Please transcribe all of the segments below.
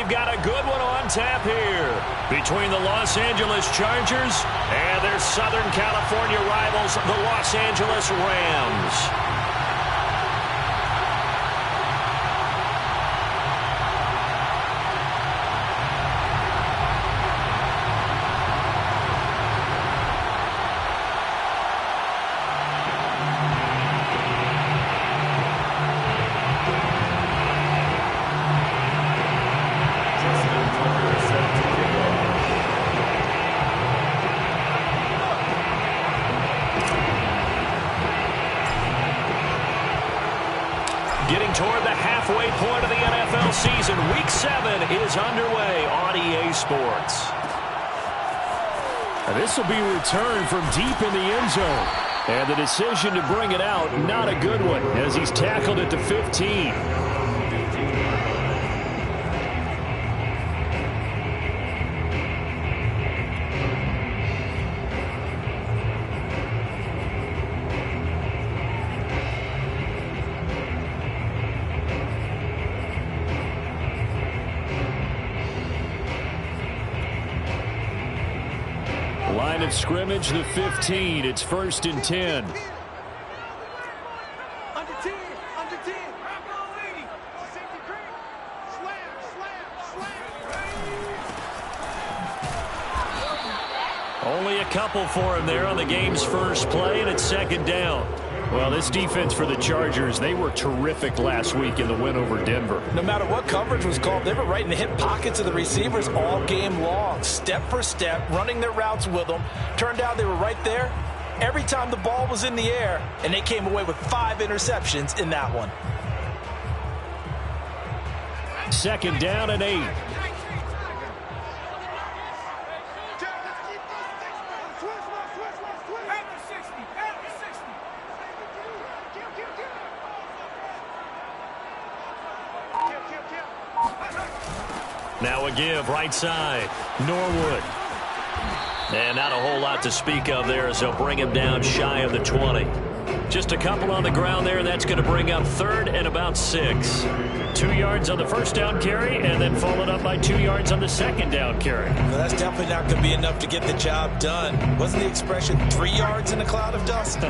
we've got a good one on tap here between the Los Angeles Chargers and their Southern California rivals, the Los Angeles Rams. Getting toward the halfway point of the NFL season. Week 7 is underway on EA Sports. This will be a return from deep in the end zone. And the decision to bring it out, not a good one, as he's tackled at the 15. Line of scrimmage, the 15. It's 1st and 10. Under 10, under 10. Safety creep. Slam. Only a couple for him there on the game's first play, and it's 2nd down. Well, this defense for the Chargers, they were terrific last week in the win over Denver. No matter what coverage was called, they were right in the hip pockets of the receivers all game long, step for step, running their routes with them. Turned out they were right there every time the ball was in the air, and they came away with 5 interceptions in that one. 2nd down and 8. Now a give, right side, Norwood. And not a whole lot to speak of there as they'll bring him down shy of the 20. Just a couple on the ground there. That's going to bring up 3rd and about 6. 2 yards on the first down carry, and then followed up by 2 yards on the 2nd down carry. Well, that's definitely not going to be enough to get the job done. Wasn't the expression 3 yards in a cloud of dust?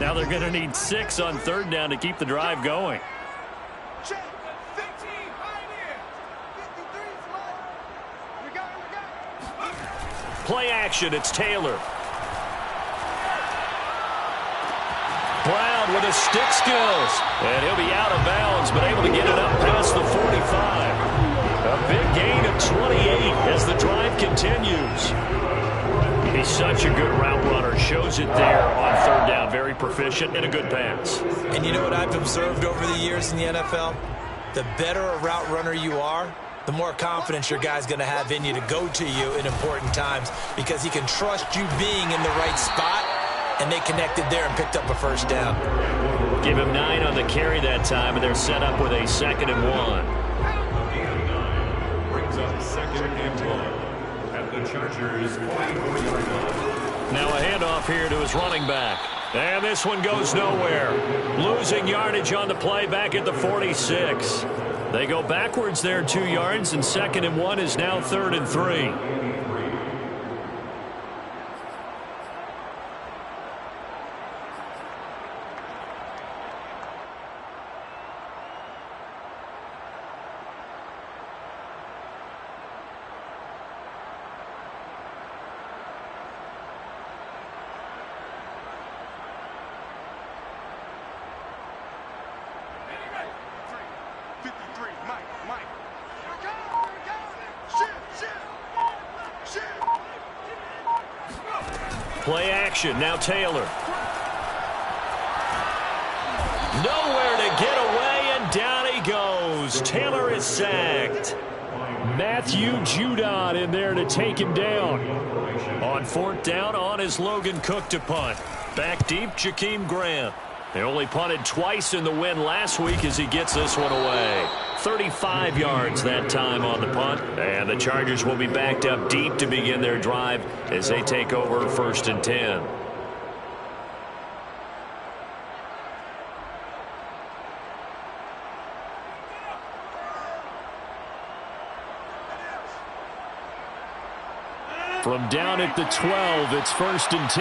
Now they're going to need 6 on 3rd down to keep the drive going. Play action, it's Taylor. Brown with his stick skills. And he'll be out of bounds, but able to get it up past the 45. A big gain of 28 as the drive continues. He's such a good route runner. Shows it there on 3rd down. Very proficient and a good pass. And you know what I've observed over the years in the NFL? The better a route runner you are, the more confidence your guy's going to have in you to go to you in important times, because he can trust you being in the right spot, and they connected there and picked up a 1st down. Give him 9 on the carry that time, and they're set up with a 2nd and 1. Brings up 2nd and 1 at the Chargers 44-yard line. Now a handoff here to his running back. And this one goes nowhere. Losing yardage on the play back at the 46. They go backwards there 2 yards, and 2nd and 1 is now 3rd and 3. Play action, now Taylor. Nowhere to get away, and down he goes. Taylor is sacked. Matthew Judon in there to take him down. On 4th down, on is Logan Cook to punt. Back deep, Jakeem Grant. They only punted twice in the win last week as he gets this one away. 35 yards that time on the punt. And the Chargers will be backed up deep to begin their drive as they take over 1st and 10. From down at the 12, it's 1st and 10.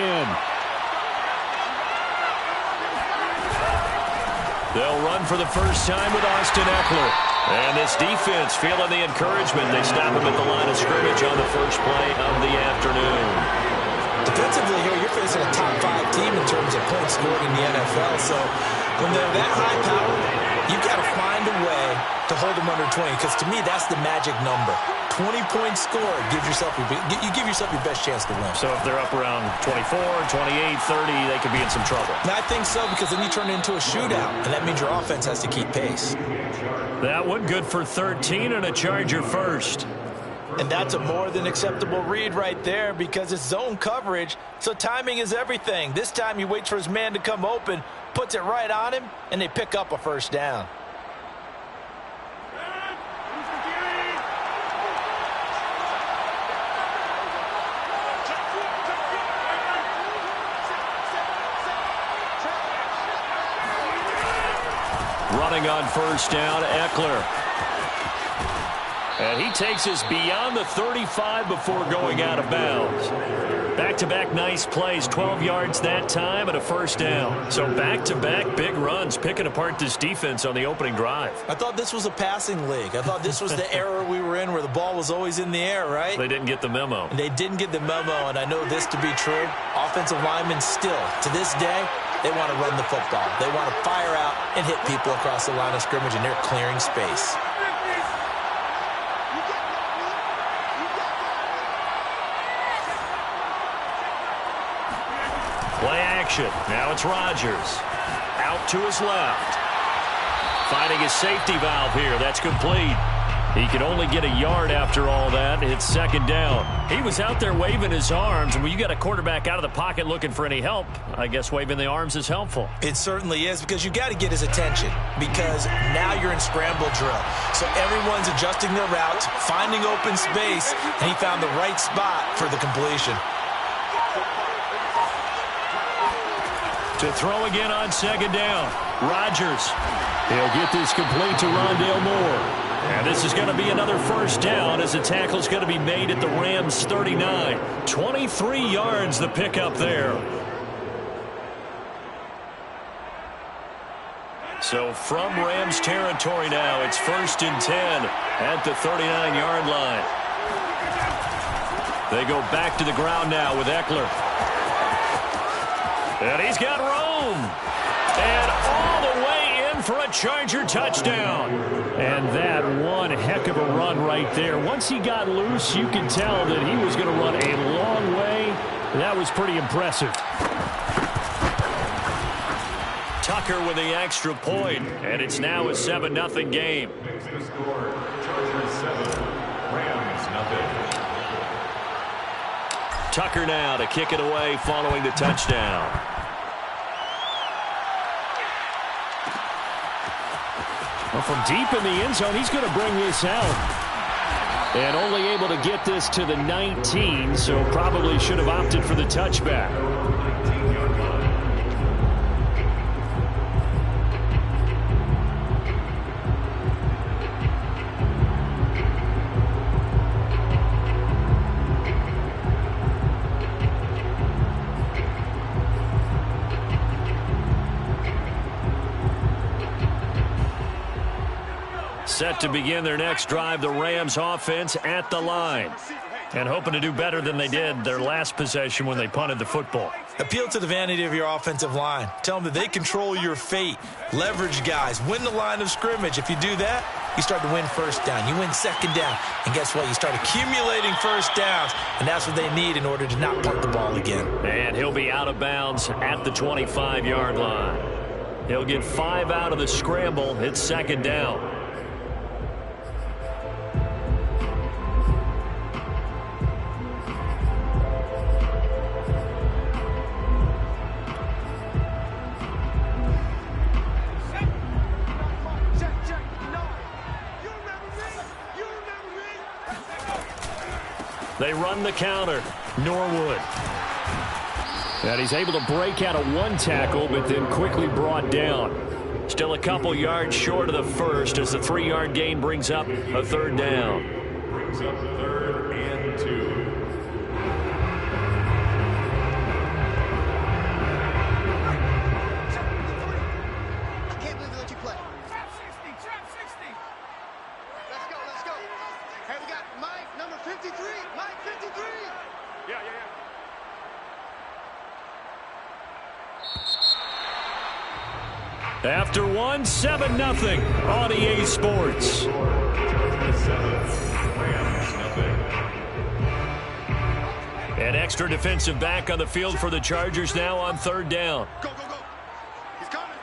They'll run for the first time with Austin Eckler. And this defense feeling the encouragement. They stop him at the line of scrimmage on the first play of the afternoon. Defensively here, you're facing a top 5 team in terms of points scored in the NFL. So when they're that high powered, you've got to find a way to hold them under 20. Because to me, that's the magic number. 20 points scored, you give yourself your best chance to win. So if they're up around 24, 28, 30, they could be in some trouble. And I think so, because then you turn it into a shootout, and that means your offense has to keep pace. That one good for 13 and a Charger first. And that's a more than acceptable read right there, because it's zone coverage, so timing is everything. This time he waits for his man to come open, puts it right on him, and they pick up a first down. Running on first down, Eckler. And he takes us beyond the 35 before going out of bounds. Back-to-back nice plays, 12 yards that time and a first down. So back-to-back big runs, picking apart this defense on the opening drive. I thought this was a passing league. I thought this was the era we were in where the ball was always in the air, right? They didn't get the memo. And they didn't get the memo, and I know this to be true. Offensive linemen still, to this day, they want to run the football. They want to fire out and hit people across the line of scrimmage, and they're clearing space. Play action. Now it's Rodgers. Out to his left. Finding his safety valve here. That's complete. He could only get a yard after all that. It's second down. He was out there waving his arms, and when you got a quarterback out of the pocket looking for any help, I guess waving the arms is helpful. It certainly is, because you got to get his attention, because now you're in scramble drill. So everyone's adjusting their routes, finding open space, and he found the right spot for the completion. To throw again on second down. Rodgers. He'll get this complete to Rondale Moore. And this is going to be another first down as the tackle's going to be made at the Rams' 39. 23 yards the pickup there. So from Rams territory now, it's 1st and 10 at the 39-yard line. They go back to the ground now with Eckler. And he's got room. And all the way in for a Charger touchdown. And that one heck of a run right there. Once he got loose, you could tell that he was going to run a long way. That was pretty impressive. Tucker with the extra point, and it's now a 7-0 game. Chargers 7, Rams nothing. Tucker now to kick it away following the touchdown. Well, from deep in the end zone, he's going to bring this out. And only able to get this to the 19, so probably should have opted for the touchback. Set to begin their next drive, the Rams offense at the line. And hoping to do better than they did their last possession when they punted the football. Appeal to the vanity of your offensive line. Tell them that they control your fate. Leverage guys. Win the line of scrimmage. If you do that, you start to win first down. You win second down. And guess what? You start accumulating first downs. And that's what they need in order to not punt the ball again. And he'll be out of bounds at the 25-yard line. He'll get 5 out of the scramble. It's second down. They run the counter. Norwood. And he's able to break out of one tackle, but then quickly brought down. Still a couple yards short of the first as the 3-yard gain brings up a third down. Brings up 3rd and 2. 53, Mike 53. Yeah. After one, 7-0 on EA Sports. An extra defensive back on the field for the Chargers now on third down. Go. He's coming. He's coming.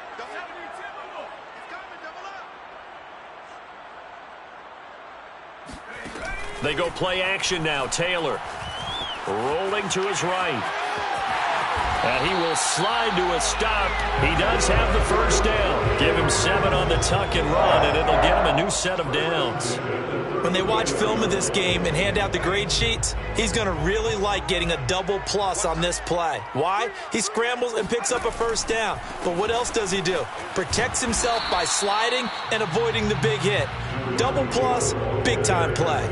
Double up. They go play action now. Taylor rolling to his right. And he will slide to a stop. He does have the first down. Give him 7 on the tuck and run, and it'll get him a new set of downs. When they watch film of this game and hand out the grade sheets, he's going to really like getting a double plus on this play. Why? He scrambles and picks up a first down. But what else does he do? Protects himself by sliding and avoiding the big hit. Double plus, big-time play.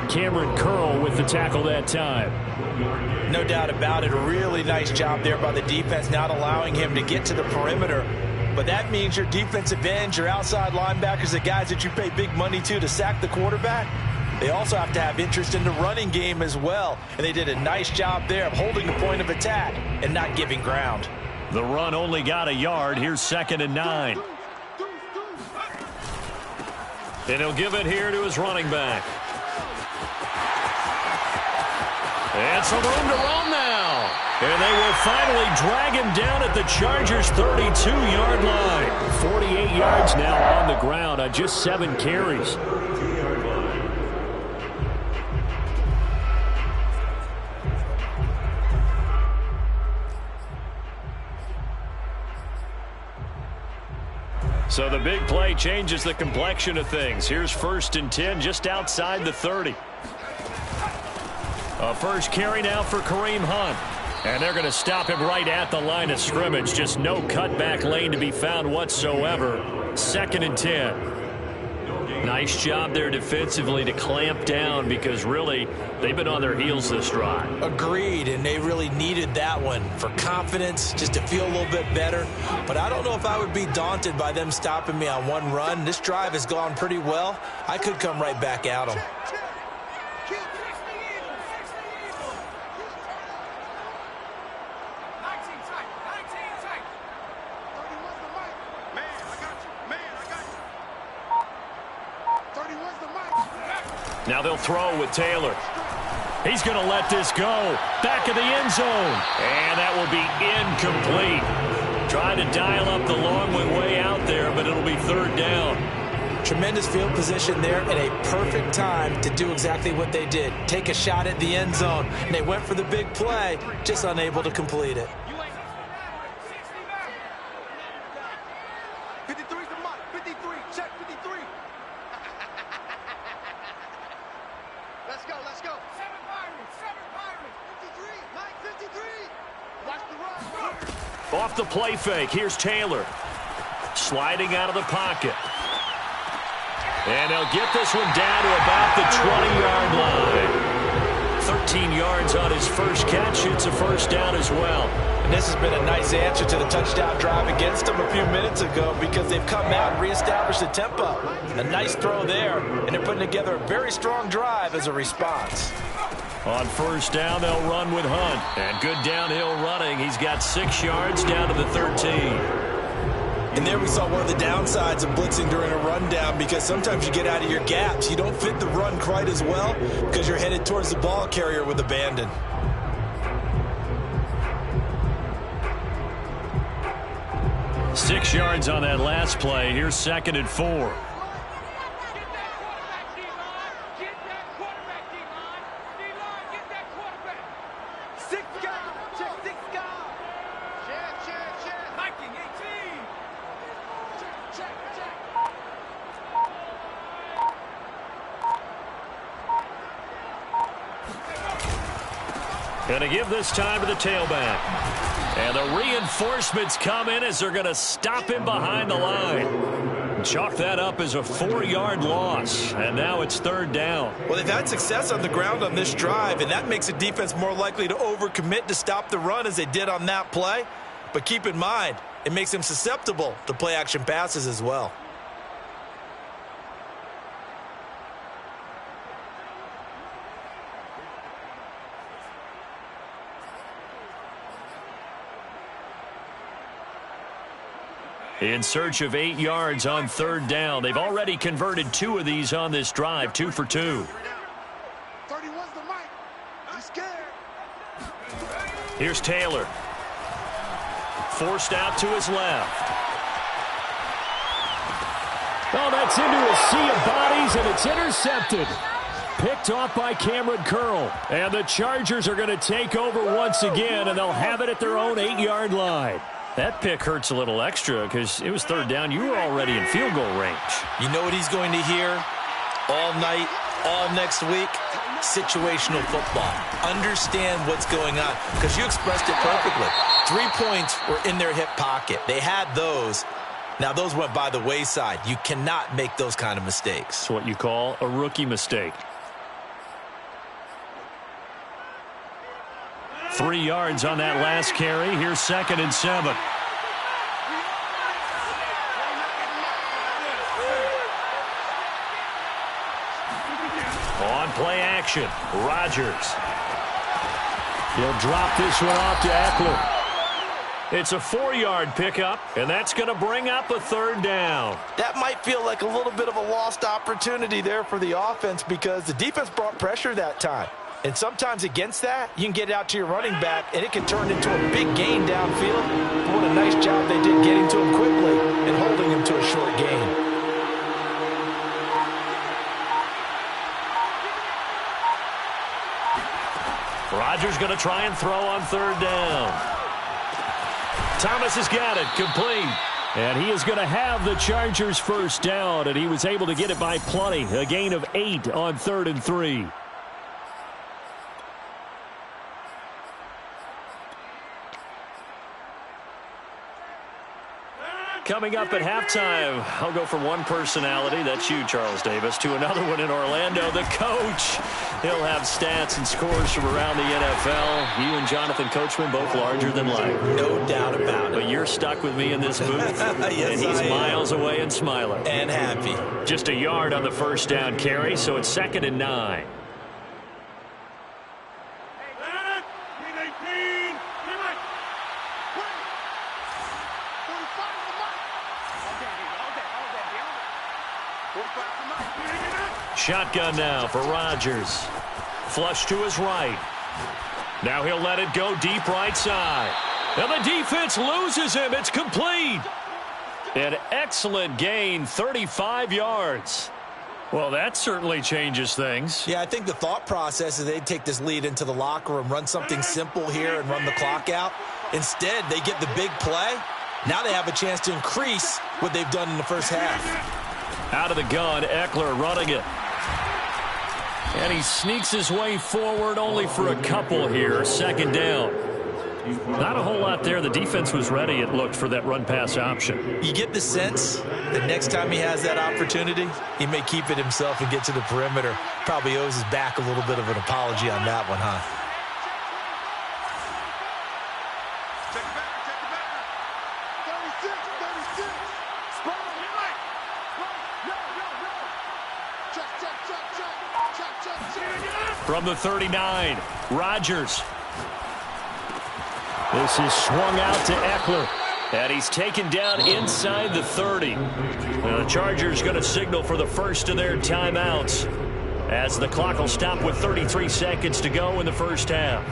Cameron Curl with the tackle that time. No doubt about it. A really nice job there by the defense, not allowing him to get to the perimeter. But that means your defensive ends, your outside linebackers, the guys that you pay big money to sack the quarterback, they also have to have interest in the running game as well. And they did a nice job there of holding the point of attack and not giving ground. The run only got a yard. Here's 2nd and 9. And he'll give it here to his running back. And some room to run now. And they will finally drag him down at the Chargers' 32-yard line. 48 yards now on the ground on just 7 carries. So the big play changes the complexion of things. Here's 1st and 10 just outside the 30. A first carry now for Kareem Hunt. And they're going to stop him right at the line of scrimmage. Just no cutback lane to be found whatsoever. 2nd and 10. Nice job there defensively to clamp down because really they've been on their heels this drive. Agreed, and they really needed that one for confidence, just to feel a little bit better. But I don't know if I would be daunted by them stopping me on one run. This drive has gone pretty well. I could come right back at them. Now they'll throw with Taylor. He's going to let this go. Back of the end zone. And that will be incomplete. Trying to dial up the long way out there, but it'll be 3rd down. Tremendous field position there at a perfect time to do exactly what they did. Take a shot at the end zone. And they went for the big play, just unable to complete it. 53's the mark. 53. Check 53. Let's go. 7 Pirates. 53. Mike 53. Watch the run. Off the play fake. Here's Taylor. Sliding out of the pocket. And they'll get this one down to about the 20-yard line. 13 yards on his first catch. It's a first down as well. And this has been a nice answer to the touchdown drive against them a few minutes ago because they've come out and reestablished the tempo. A nice throw there, and they're putting together a very strong drive as a response. On first down, they'll run with Hunt. And good downhill running. He's got 6 yards down to the 13. And there we saw one of the downsides of blitzing during a rundown because sometimes you get out of your gaps. You don't fit the run quite as well because you're headed towards the ball carrier with abandon. Six yards on that last play. Here's 2nd and 4. Going to give this time to the tailback. And the reinforcements come in as they're going to stop him behind the line. Chalk that up as a 4-yard loss. And now it's 3rd down. Well, they've had success on the ground on this drive, and that makes the defense more likely to overcommit to stop the run as they did on that play. But keep in mind, it makes them susceptible to play-action passes as well. in search of 8 yards on 3rd down. They've already converted 2 of these on this drive, 2 for 2. 31's the mic. He's scared. Here's Taylor. Forced out to his left. Oh, that's into a sea of bodies, and it's intercepted. Picked off by Cameron Curl. And the Chargers are going to take over once again, and they'll have it at their own 8-yard line. That pick hurts a little extra because it was 3rd down. You were already in field goal range. You know what he's going to hear all night, all next week? Situational football. Understand what's going on, because you expressed it perfectly. 3 points were in their hip pocket. They had those. Now, those went by the wayside. You cannot make those kind of mistakes. It's what you call a rookie mistake. 3 yards on that last carry. Here's 2nd and 7. On play action, Rodgers. He'll drop this one off to Eckler. It's a 4-yard pickup, and that's going to bring up a 3rd down. That might feel like a little bit of a lost opportunity there for the offense, because the defense brought pressure that time. And sometimes against that, you can get it out to your running back, and it can turn into a big gain downfield. What a nice job they did getting to him quickly and holding him to a short gain. Rodgers going to try and throw on 3rd down. Thomas has got it, complete. And he is going to have the Chargers' 1st down, and he was able to get it by plenty. A gain of 8 on 3rd and 3. Coming up at halftime, I'll go from one personality, that's you, Charles Davis, to another one in Orlando, the coach. He'll have stats and scores from around the NFL. You and Jonathan Coachman, both larger than life. No doubt about it. But you're stuck with me in this booth, yes, and he's miles away and smiling. And happy. Just a yard on the 1st down carry, so it's 2nd and 9. Shotgun now for Rodgers. Flush to his right. Now he'll let it go deep right side. And the defense loses him. It's complete. An excellent gain, 35 yards. Well, that certainly changes things. Yeah, I think the thought process is they'd take this lead into the locker room, run something simple here and run the clock out. Instead, they get the big play. Now they have a chance to increase what they've done in the first half. Out of the gun, Eckler running it. And he sneaks his way forward only for a couple here. 2nd down. Not a whole lot there. The defense was ready, it looked, for that run-pass option. You get the sense that next time he has that opportunity, he may keep it himself and get to the perimeter. Probably owes his back a little bit of an apology on that one, huh? From the 39, Rodgers. This is swung out to Eckler. And he's taken down inside the 30. Now the Chargers going to signal for the first of their timeouts, as the clock will stop with 33 seconds to go in the first half.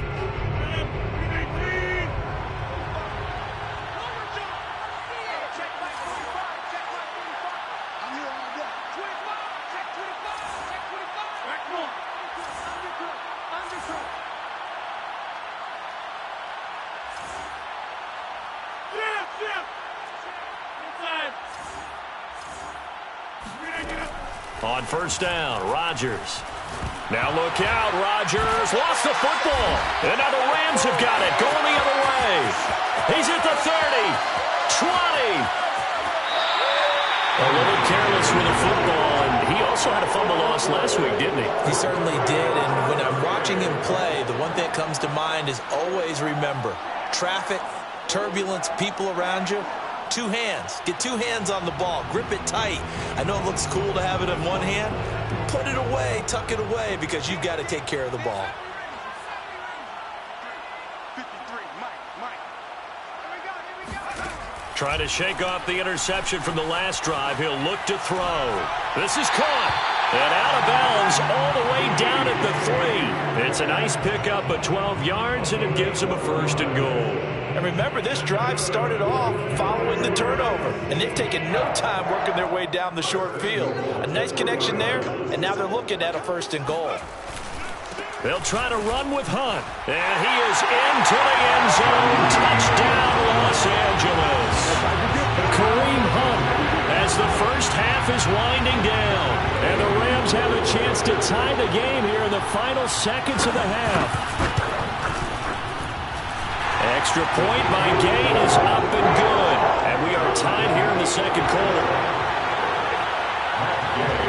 On 1st down, Rodgers. Now look out, Rodgers lost the football. And now the Rams have got it, going the other way. He's at the 30, 20. A little careless with the football, and he also had a fumble loss last week, didn't he? He certainly did, and when I'm watching him play, the one thing that comes to mind is always remember, traffic, turbulence, people around you. 2 hands. Get 2 hands on the ball. Grip it tight. I know it looks cool to have it in one hand, but put it away, tuck it away, because you've got to take care of the ball. 53, Mike. Here we go. Trying to shake off the interception from the last drive. He'll look to throw. This is caught. And out of bounds all the way down at the 3. It's a nice pickup of 12 yards, and it gives him a 1st and goal. And remember, this drive started off following the turnover, and they've taken no time working their way down the short field. A nice connection there, and now they're looking at a 1st and goal. They'll try to run with Hunt, and he is into the end zone. Touchdown, Los Angeles. Kareem Hunt, as the first half is winding down, and the Rams have a chance to tie the game here in the final seconds of the half. Extra point by Gate is up and good, and we are tied here in the second quarter.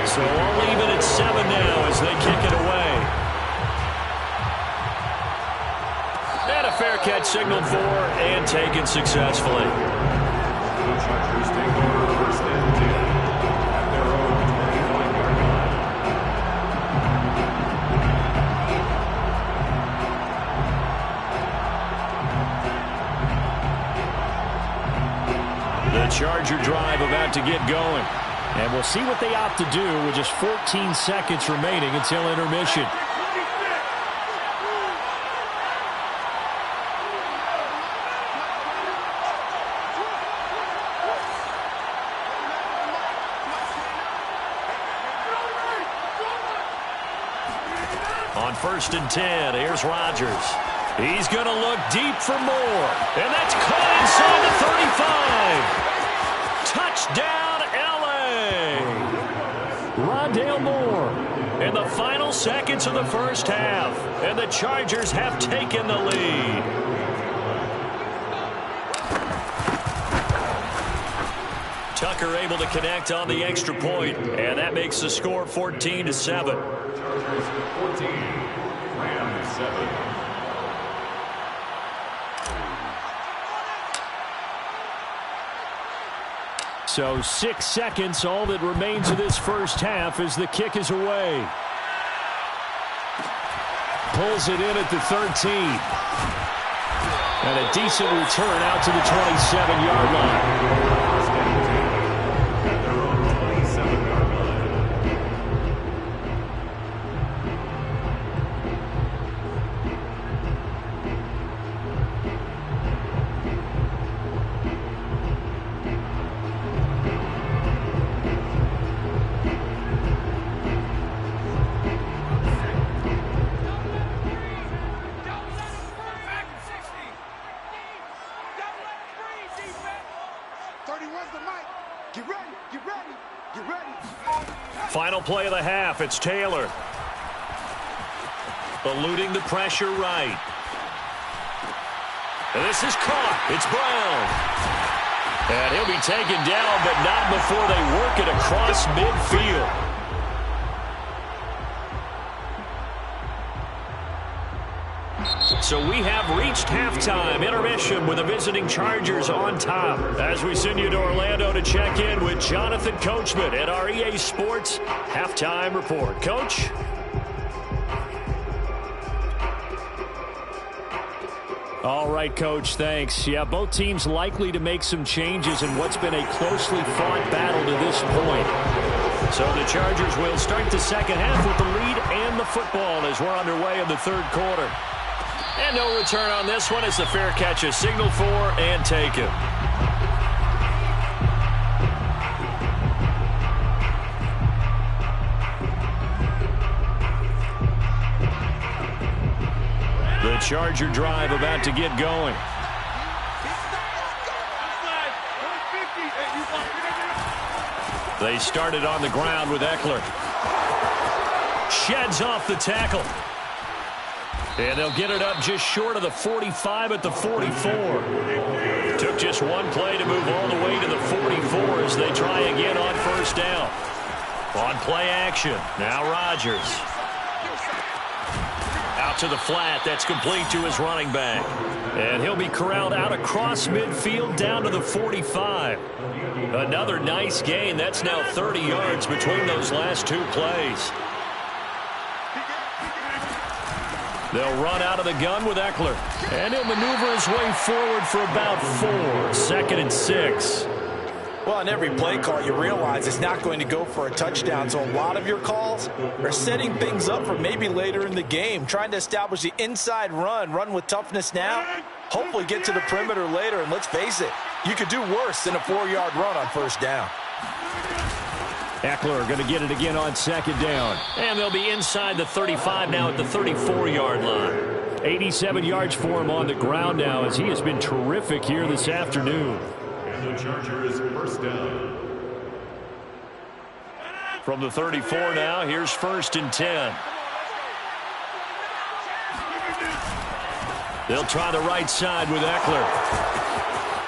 So all even at 7 now as they kick it away. And a fair catch signaled for and taken successfully. The Chargers take over 1st and 10 at their own 25-yard line. The Charger drive about to get going. And we'll see what they opt to do with just 14 seconds remaining until intermission. On 1st and 10, here's Rodgers. He's going to look deep for more. And that's caught inside the 35. Touchdown, L.A. Rondale Moore. In the final seconds of the first half. And the Chargers have taken the lead. Tucker able to connect on the extra point. And that makes the score 14-7. 14, Rams 7. So 6 seconds, all that remains of this first half as the kick is away. Pulls it in at the 13. And a decent return out to the 27-yard line. At their own 27-yard line. Final play of the half. It's Taylor. Eluding the pressure right. And this is caught. It's Brown. And he'll be taken down, but not before they work it across midfield. So we have reached halftime. Intermission with the visiting Chargers on top. As we send you to Orlando to check in with Jonathan Coachman at our EA Sports Halftime Report. Coach? All right, Coach, thanks. Yeah, both teams likely to make some changes in what's been a closely fought battle to this point. So the Chargers will start the second half with the lead and the football as we're underway in the third quarter. And no return on this one as the fair catch is signaled for and taken. The Charger drive about to get going. They started on the ground with Eckler. Sheds off the tackle. And they'll get it up just short of the 45 at the 44. Took just one play to move all the way to the 44 as they try again on first down. On play action, now Rodgers. Out to the flat, that's complete to his running back. And he'll be corralled out across midfield down to the 45. Another nice gain. That's now 30 yards between those last two plays. They'll run out of the gun with Eckler. And he'll maneuver his way forward for about 4. 2nd and 6. Well, in every play call, you realize it's not going to go for a touchdown. So a lot of your calls are setting things up for maybe later in the game, trying to establish the inside run with toughness now, hopefully get to the perimeter later. And let's face it, you could do worse than a 4-yard run on 1st down. Eckler going to get it again on 2nd down. And they'll be inside the 35 now at the 34-yard line. 87 yards for him on the ground now, as he has been terrific here this afternoon. And the Chargers 1st down. From the 34 now, here's 1st and 10. They'll try the right side with Eckler.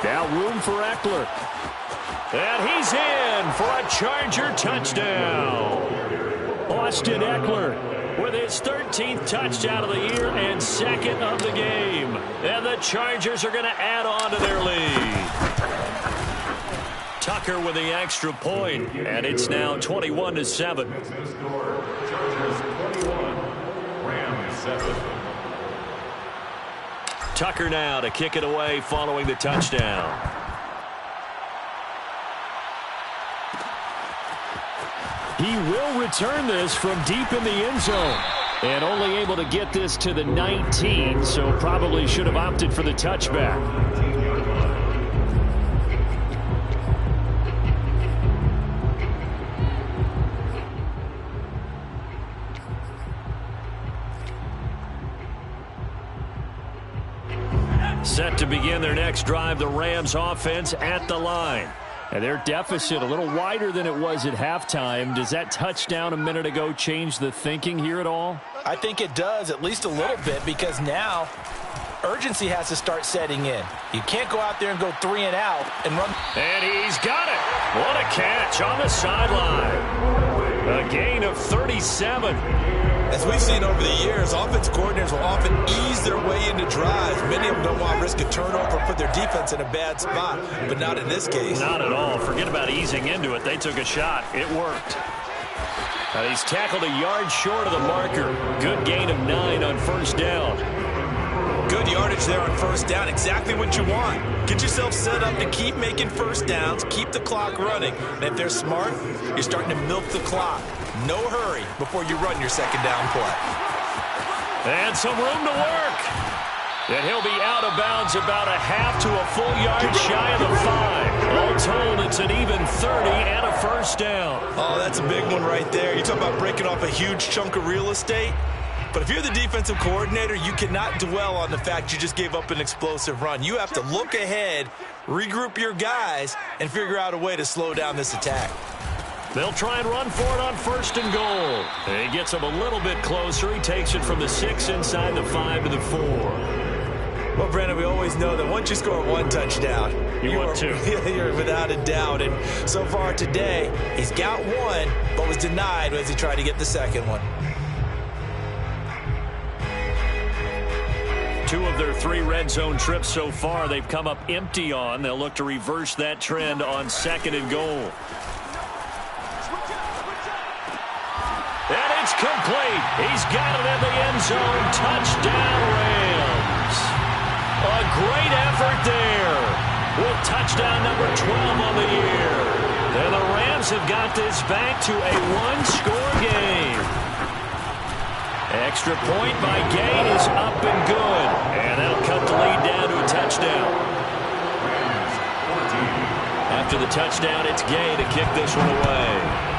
Now room for Eckler. And he's in for a Charger touchdown. Austin Eckler with his 13th touchdown of the year and 2nd of the game. And the Chargers are going to add on to their lead. Tucker with the extra point, and it's now 21-7. Next to score, Chargers 21, Rams 7. Tucker now to kick it away following the touchdown. He will return this from deep in the end zone. And only able to get this to the 19, so probably should have opted for the touchback. Set to begin their next drive, the Rams offense at the line. And their deficit a little wider than it was at halftime. Does that touchdown a minute ago change the thinking here at all? I think it does, at least a little bit, because now urgency has to start setting in. You can't go out there and go 3 and out and run. And he's got it. What a catch on the sideline. A gain of 37. As we've seen over the years, offense coordinators will often ease their way into drives. Many of them don't want to risk a turnover or put their defense in a bad spot, but not in this case. Not at all. Forget about easing into it. They took a shot. It worked. He's tackled a yard short of the marker. Good gain of 9 on 1st down. Good yardage there on 1st down. Exactly what you want. Get yourself set up to keep making 1st downs, keep the clock running. And if they're smart, you're starting to milk the clock. No hurry before you run your 2nd down play. And some room to work. And he'll be out of bounds about a half to a full yard shy of the 5. All told, it's an even 30 and a 1st down. Oh, that's a big one right there. You talk about breaking off a huge chunk of real estate. But if you're the defensive coordinator, you cannot dwell on the fact you just gave up an explosive run. You have to look ahead, regroup your guys, and figure out a way to slow down this attack. They'll try and run for it on 1st and goal. And he gets them a little bit closer. He takes it from the 6 inside the 5 to the 4. Well, Brandon, we always know that once you score 1 touchdown, you're without a doubt. And so far today, he's got 1, but was denied as he tried to get the 2nd one. 2 of their 3 red zone trips so far, they've come up empty on. They'll look to reverse that trend on 2nd and goal. And it's complete. He's got it in the end zone. Touchdown, Rams. A great effort there with touchdown number 12 on the year. And the Rams have got this back to a 1-score game. Extra point by Gay is up and good. And that'll cut the lead down to a touchdown. After the touchdown, it's Gay to kick this one away.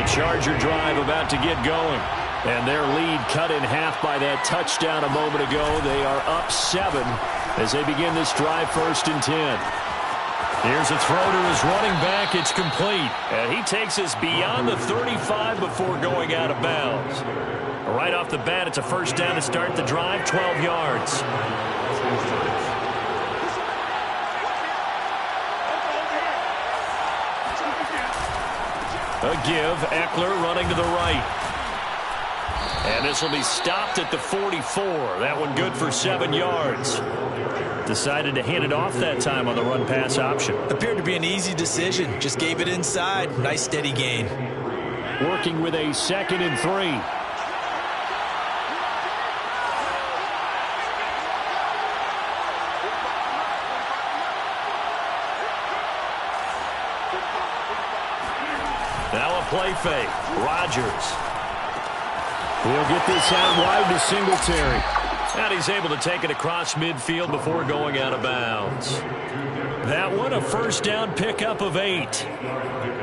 Charger drive about to get going. And their lead cut in half by that touchdown a moment ago. They are up 7 as they begin this drive 1st and 10. Here's a throw to his running back. It's complete. And he takes us beyond the 35 before going out of bounds. Right off the bat, it's a 1st down to start the drive, 12 yards. A give, Eckler running to the right. And this will be stopped at the 44. That one good for 7 yards. Decided to hand it off that time on the run-pass option. Appeared to be an easy decision. Just gave it inside. Nice steady gain. Working with a 2nd and 3. Now a play fake. Rodgers. He'll get this out wide to Singletary. And he's able to take it across midfield before going out of bounds. That one, a first down pickup of 8.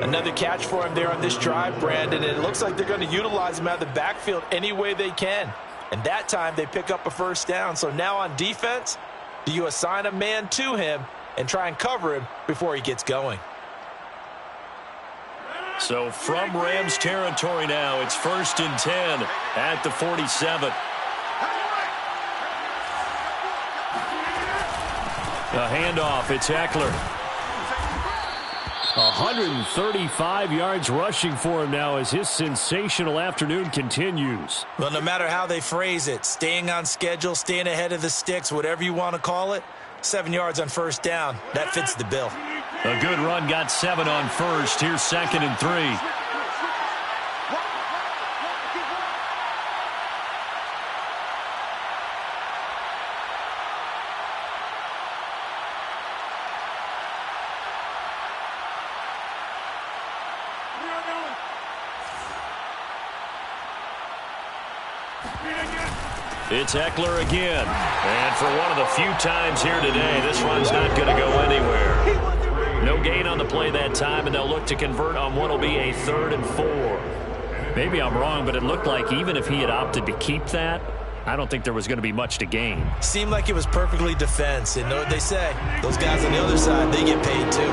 Another catch for him there on this drive, Brandon. And it looks like they're going to utilize him out of the backfield any way they can. And that time they pick up a first down. So now on defense, do you assign a man to him and try and cover him before he gets going? So from Rams territory now, it's 1st and 10 at the 47. A handoff, it's Eckler. 135 yards rushing for him now as his sensational afternoon continues. Well, no matter how they phrase it, staying on schedule, staying ahead of the sticks, whatever you want to call it, 7 yards on first down, that fits the bill. A good run, got 7 on first. Here's 2nd and 3. It's Eckler again. And for one of the few times here today, this run's not going to go anywhere. No gain on the play that time, and they'll look to convert on what will be a 3rd and 4. Maybe I'm wrong, but it looked like even if he had opted to keep that, I don't think there was going to be much to gain. Seemed like it was perfectly defense. And know what they say? Those guys on the other side, they get paid too.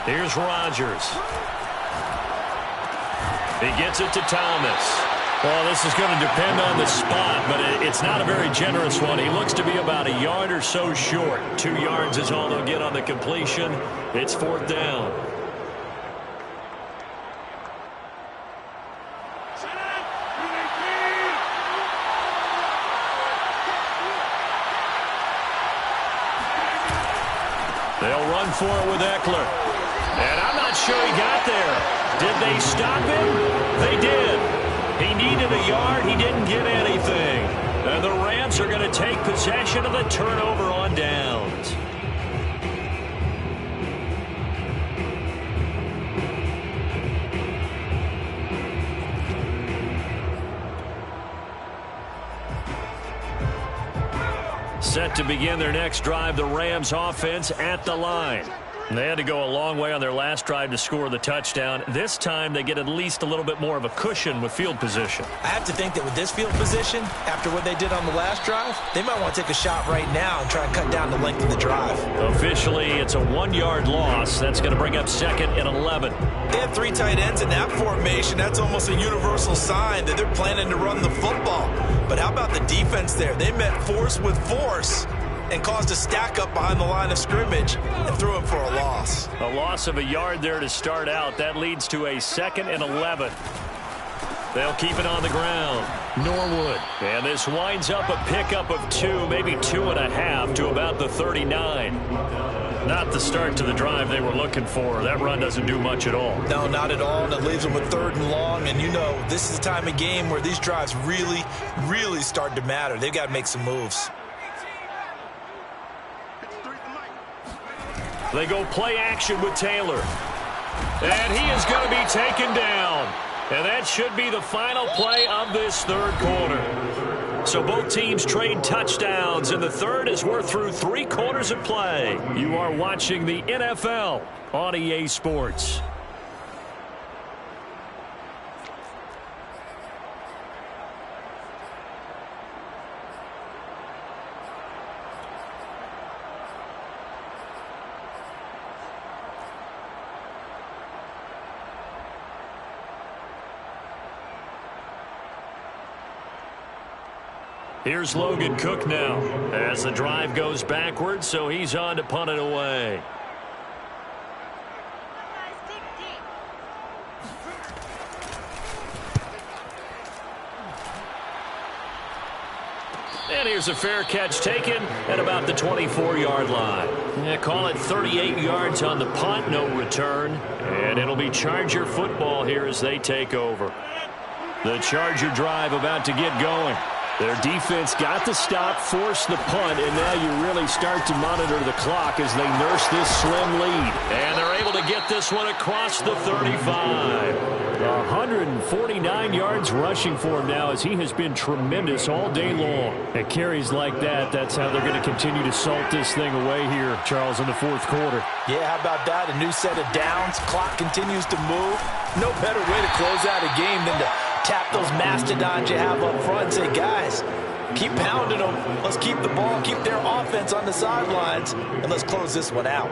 Here's Rodgers. He gets it to Thomas. Well, this is going to depend on the spot, but it's not a very generous one. He looks to be about a yard or so short. 2 yards is all they'll get on the completion. It's 4th down. They'll run for it with Eckler. And I'm not sure he got there. Did they stop him? They did. He needed a yard. He didn't get anything. And the Rams are going to take possession of the turnover on downs. Set to begin their next drive, the Rams offense at the line. They had to go a long way on their last drive to score the touchdown. This time they get at least a little bit more of a cushion with field position. I have to think that with this field position, after what they did on the last drive, they might want to take a shot right now and try and cut down the length of the drive. Officially, it's a 1-yard loss. That's going to bring up 2nd and 11. They have 3 tight ends in that formation. That's almost a universal sign that they're planning to run the football. But how about the defense there? They met force with force and caused a stack up behind the line of scrimmage and threw him for a loss. A loss of a yard there to start out. That leads to a 2nd and 11. They'll keep it on the ground. Norwood. And this winds up a pickup of 2, maybe 2.5 to about the 39. Not the start to the drive they were looking for. That run doesn't do much at all. No, not at all, and it leaves them with 3rd and long. And you know, this is the time of game where these drives really, really start to matter. They've got to make some moves. They go play action with Taylor. And he is going to be taken down. And that should be the final play of this 3rd quarter. So both teams trade touchdowns, and the 3rd as we're through 3 quarters of play. You are watching the NFL on EA Sports. Here's Logan Cook now as the drive goes backwards, so he's on to punt it away. And here's a fair catch taken at about the 24-yard line. Yeah, call it 38 yards on the punt, no return. And it'll be Charger football here as they take over. The Charger drive about to get going. Their defense got the stop, forced the punt, and now you really start to monitor the clock as they nurse this slim lead. And they're able to get this one across the 35. 149 yards rushing for him now as he has been tremendous all day long. At carries like that, that's how they're going to continue to salt this thing away here, Charles, in the fourth quarter. Yeah, how about that? A new set of downs. Clock continues to move. No better way to close out a game than to tap those mastodons you have up front and say, guys, keep pounding them. Let's keep the ball, keep their offense on the sidelines, and let's close this one out.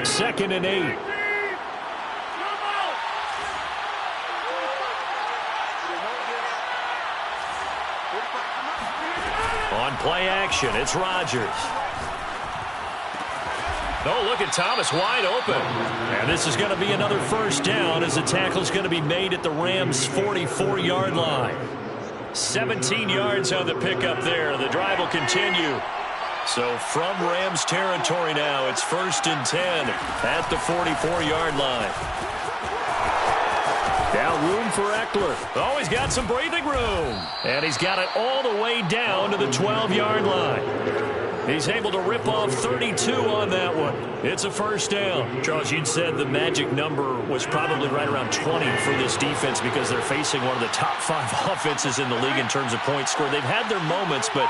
2nd and 8. On play action, it's Rodgers. Oh, look at Thomas wide open. And this is going to be another first down as the tackle's going to be made at the Rams' 44-yard line. 17 yards on the pickup there. The drive will continue. So from Rams territory now, it's 1st and 10 at the 44-yard line. Now room for Eckler. Oh, he's got some breathing room. And he's got it all the way down to the 12-yard line. He's able to rip off 32 on that one. It's a first down. Charles, you'd said the magic number was probably right around 20 for this defense because they're facing one of the top 5 offenses in the league in terms of points scored. They've had their moments, but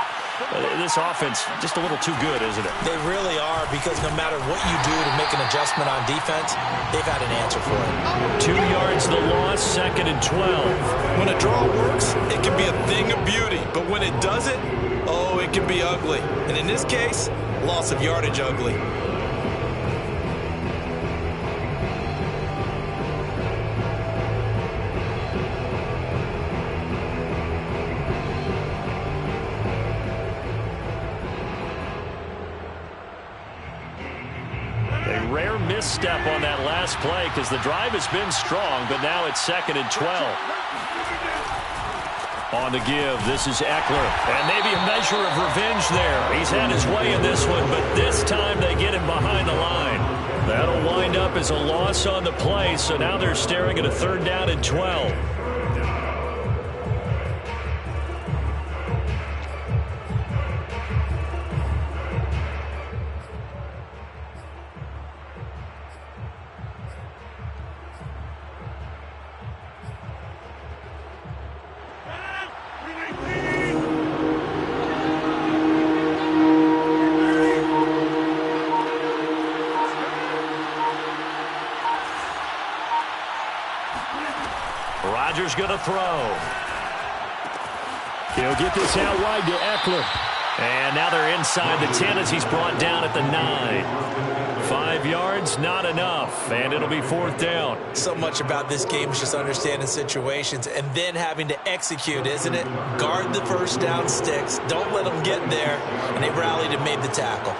this offense just a little too good, isn't it? They really are, because no matter what you do to make an adjustment on defense, they've had an answer for it. 2 yards the loss, 2nd and 12. When a draw works, it can be a thing of beauty, but when it doesn't, oh, it can be ugly. And in this case, loss of yardage ugly. A rare misstep on that last play because the drive has been strong, but now it's 2nd and 12. On the give, this is Eckler. And maybe a measure of revenge there. He's had his way in this one, but this time they get him behind the line. That'll wind up as a loss on the play, so now they're staring at a 3rd down and 12. Rodgers going to throw. He'll get this out wide to Eckler. And now they're inside the 10 as he's brought down at the 9. 5 yards, not enough. And it'll be 4th down. So much about this game is just understanding situations and then having to execute, isn't it? Guard the first down sticks. Don't let them get there. And they rallied and made the tackle.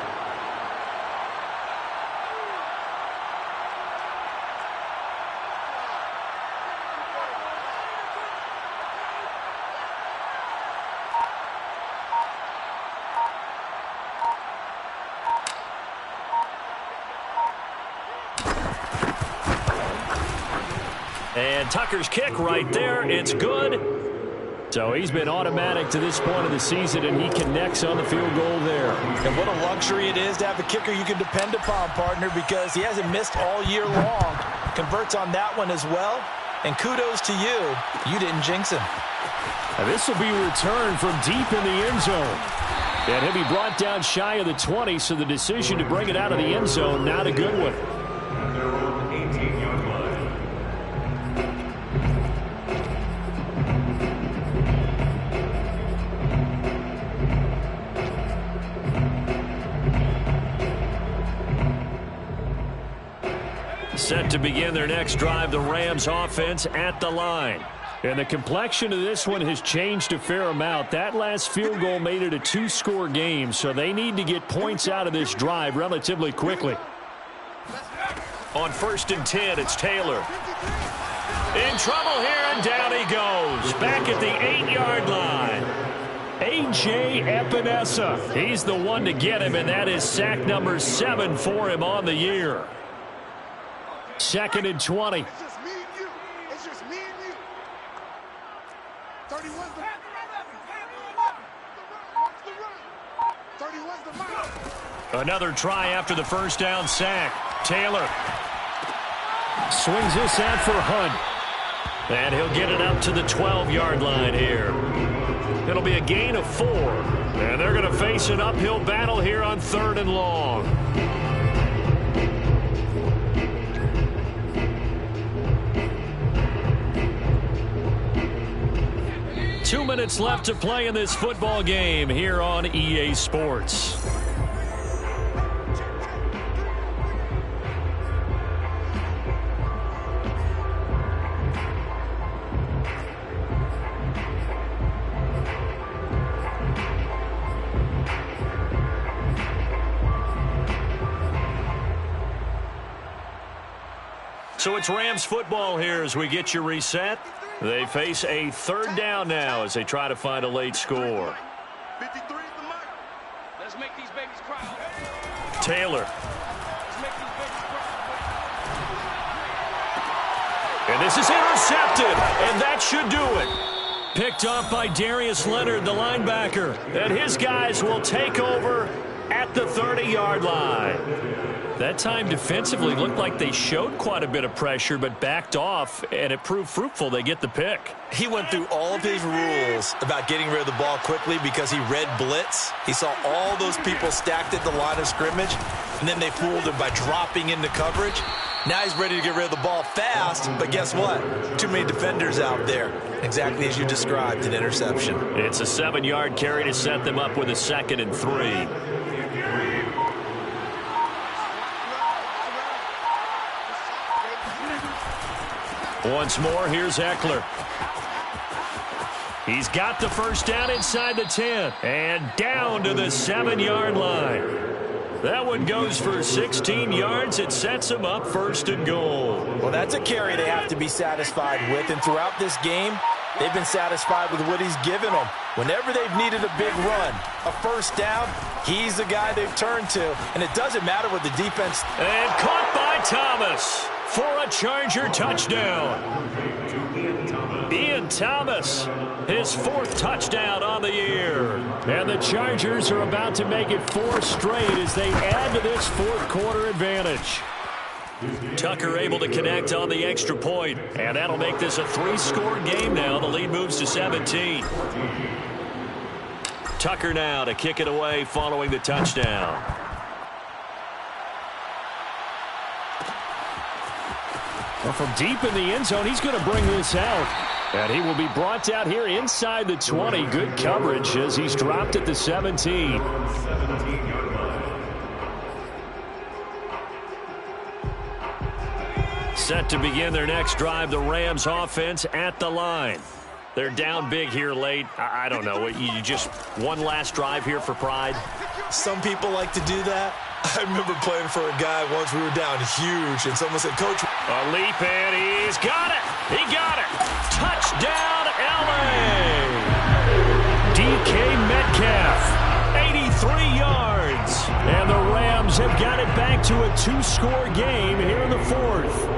And Tucker's kick right there. It's good. So he's been automatic to this point of the season, and he connects on the field goal there. And what a luxury it is to have a kicker you can depend upon, partner, because he hasn't missed all year long. Converts on that one as well. And kudos to you. You didn't jinx him. And this will be returned from deep in the end zone. And he'll be brought down shy of the 20, so the decision to bring it out of the end zone, not a good one. Set to begin their next drive, the Rams offense at the line. And the complexion of this one has changed a fair amount. That last field goal made it a two-score game, so they need to get points out of this drive relatively quickly. On 1st and 10, it's Taylor. In trouble here, and down he goes. Back at the 8-yard line. A.J. Epinesa. He's the one to get him, and that is sack number 7 for him on the year. 2nd and 20. It's just me and you. It's just me and you. 31's the run. 31's the run. Another try after the first down sack. Taylor Swings this out for Hunt. and he'll get it up to the 12-yard line here. It'll be a gain of 4, and they're going to face an uphill battle here on 3rd and long. Two minutes left to play in this football game here on EA Sports. So it's Rams football here as we get you reset. They face a 3rd down now as they try to find a late score. 53 is the mark. Let's make these babies cry. Taylor. Let's make these babies cry. And this is intercepted, and that should do it. Picked off by Darius Leonard, the linebacker. And his guys will take over at the 30-yard line. That time defensively looked like they showed quite a bit of pressure but backed off, and it proved fruitful. They get the pick. He went through all of his rules about getting rid of the ball quickly because he read blitz. He saw all those people stacked at the line of scrimmage, and then they fooled him by dropping into coverage. Now he's ready to get rid of the ball fast, but guess what? Too many defenders out there. Exactly as you described, an interception. It's a 7-yard carry to set them up with a 2nd and 3. Once more, here's Eckler. He's got the first down inside the 10 and down to the 7-yard line. That one goes for 16 yards. It sets him up 1st and goal. Well, that's a carry they have to be satisfied with, and throughout this game, they've been satisfied with what he's given them. Whenever they've needed a big run, a first down, he's the guy they've turned to, and it doesn't matter what the defense. And caught by Thomas for a Charger touchdown. Ian Thomas, his 4th touchdown on the year. And the Chargers are about to make it 4 straight as they add to this 4th quarter advantage. Tucker able to connect on the extra point, and that'll make this a 3-score game now. The lead moves to 17. Tucker now to kick it away following the touchdown. Well, from deep in the end zone, he's going to bring this out. And he will be brought out here inside the 20. Good coverage as he's dropped at the 17. Set to begin their next drive, the Rams offense at the line. They're down big here late. I don't know. You just one last drive here for pride? Some people like to do that. I remember playing for a guy once. We were down huge, and someone said, "Coach." A leap, and he's got it. He got it. Touchdown, L.A. DK Metcalf, 83 yards. And the Rams have got it back to a 2-score game here in the 4th.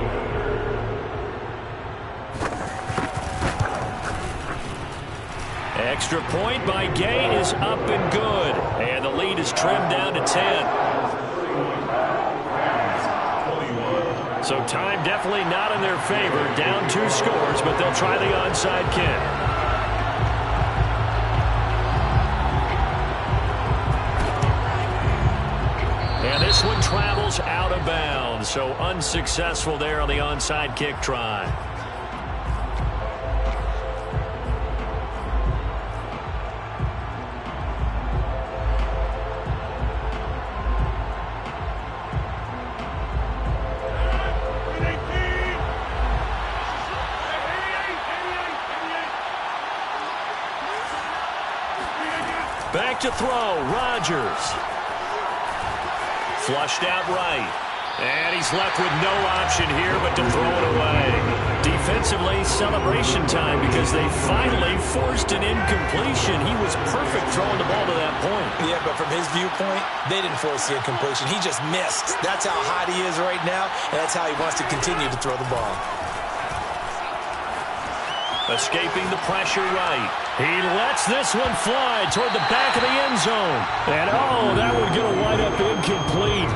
Extra point by Gay is up and good. And the lead is trimmed down to 10. So time definitely not in their favor. Down 2 scores, but they'll try the onside kick. And this one travels out of bounds. So unsuccessful there on the onside kick try. back to throw. Rodgers. Flushed out right. And he's left with no option here but to throw it away. Defensively, celebration time because they finally forced an incompletion. He was perfect throwing the ball to that point. Yeah, but from his viewpoint, they didn't force the incompletion. He just missed. That's how hot he is right now, and that's how he wants to continue to throw the ball. Escaping the pressure right. He lets this one fly toward the back of the end zone. And, oh, that would get a wind up incomplete.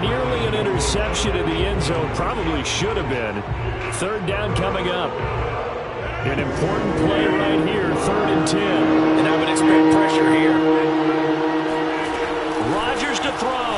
Nearly an interception in the end zone. Probably should have been. Third down coming up. An important play right here, 3rd and 10. And I would expect pressure here. Rodgers to throw.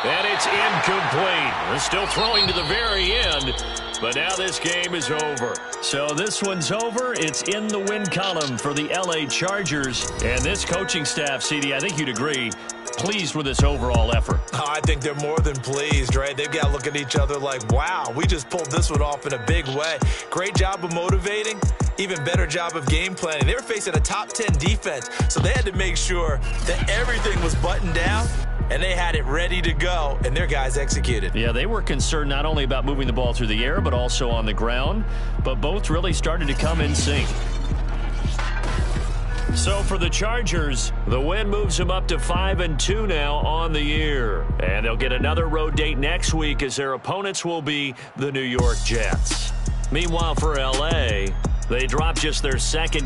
And it's incomplete. They're still throwing to the very end. But now this game is over. So this one's over. It's in the win column for the L.A. Chargers. And this coaching staff, CD, I think you'd agree, pleased with this overall effort. Oh, I think they're more than pleased, right? They've got to look at each other like, wow, we just pulled this one off in a big way. Great job of motivating. Even better job of game planning. They were facing a top 10 defense, so they had to make sure that everything was buttoned down, and they had it ready to go, and their guys executed. Yeah, they were concerned not only about moving the ball through the air, but also on the ground, but both really started to come in sync. So for the Chargers, the win moves them up to 5-2 now on the year. And they'll get another road date next week as their opponents will be the New York Jets. Meanwhile for L.A., they dropped just their second